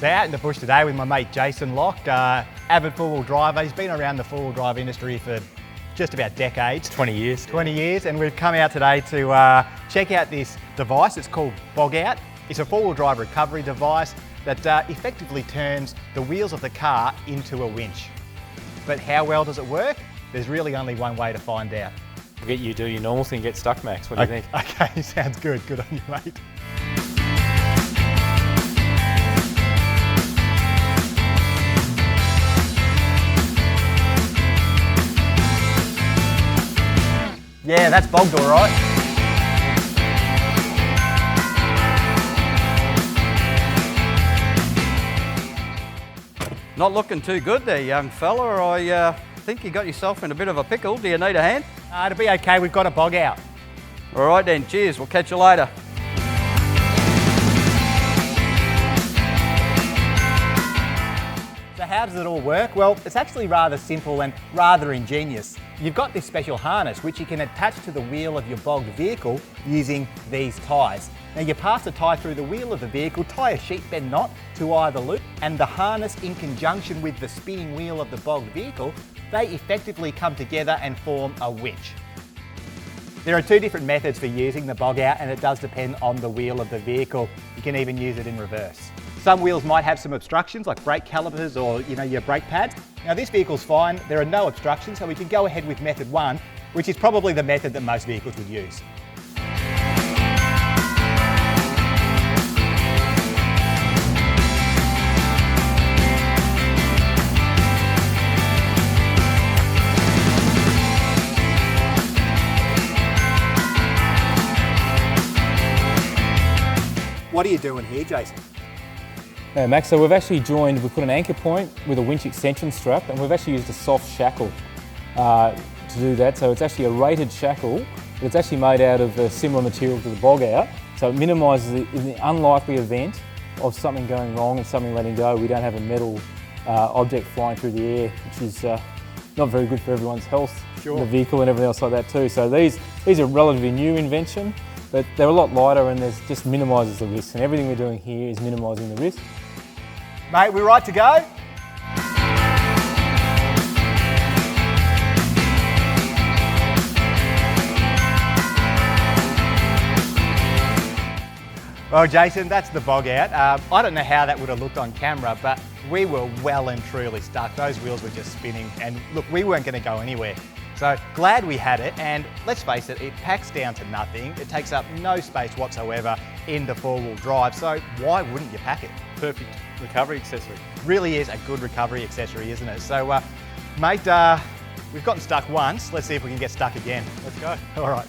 So out in the bush today with my mate Jason Locke, avid four-wheel driver. He's been around the four-wheel drive industry for just about decades. 20 years. 20 years, and we've come out today to check out this device. It's called Bog Out. It's a four-wheel drive recovery device that effectively turns the wheels of the car into a winch. But how well does it work? There's really only one way to find out. We'll get you to do your normal thing, get stuck, Max. What do you think? Okay, sounds good. Good on you, mate. Yeah, that's bogged all right. Not looking too good there, young fella. I think you got yourself in a bit of a pickle. Do you need a hand? It'll be okay, we've got a bog out. All right then, cheers. We'll catch you later. So how does it all work? Well, it's actually rather simple and rather ingenious. You've got this special harness which you can attach to the wheel of your bogged vehicle using these ties. Now you pass the tie through the wheel of the vehicle, tie a sheet bend knot to either loop, and the harness in conjunction with the spinning wheel of the bogged vehicle, they effectively come together and form a winch. There are two different methods for using the bog out, and it does depend on the wheel of the vehicle. You can even use it in reverse. Some wheels might have some obstructions like brake calipers or your brake pads. Now this vehicle's fine, there are no obstructions, so we can go ahead with method one, which is probably the method that most vehicles would use. What are you doing here, Jason? Max, so we've actually we've put an anchor point with a winch extension strap, and we've actually used a soft shackle to do that. So it's actually a rated shackle, but it's actually made out of a similar material to the bog out. So it minimises in the unlikely event of something going wrong and something letting go, we don't have a metal object flying through the air, which is not very good for everyone's health, the vehicle and everything else like that too. So these are a relatively new invention, but they're a lot lighter and this just minimises the risk, and everything we're doing here is minimising the risk. Mate, we right to go? Well, Jason, that's the bog out. I don't know how that would have looked on camera, but we were well and truly stuck. Those wheels were just spinning, and look, we weren't going to go anywhere. So glad we had it, and let's face it, it packs down to nothing. It takes up no space whatsoever in the four-wheel drive, so why wouldn't you pack it? Perfect recovery accessory. Really is a good recovery accessory, isn't it? So, mate, we've gotten stuck once. Let's see if we can get stuck again. Let's go. All right.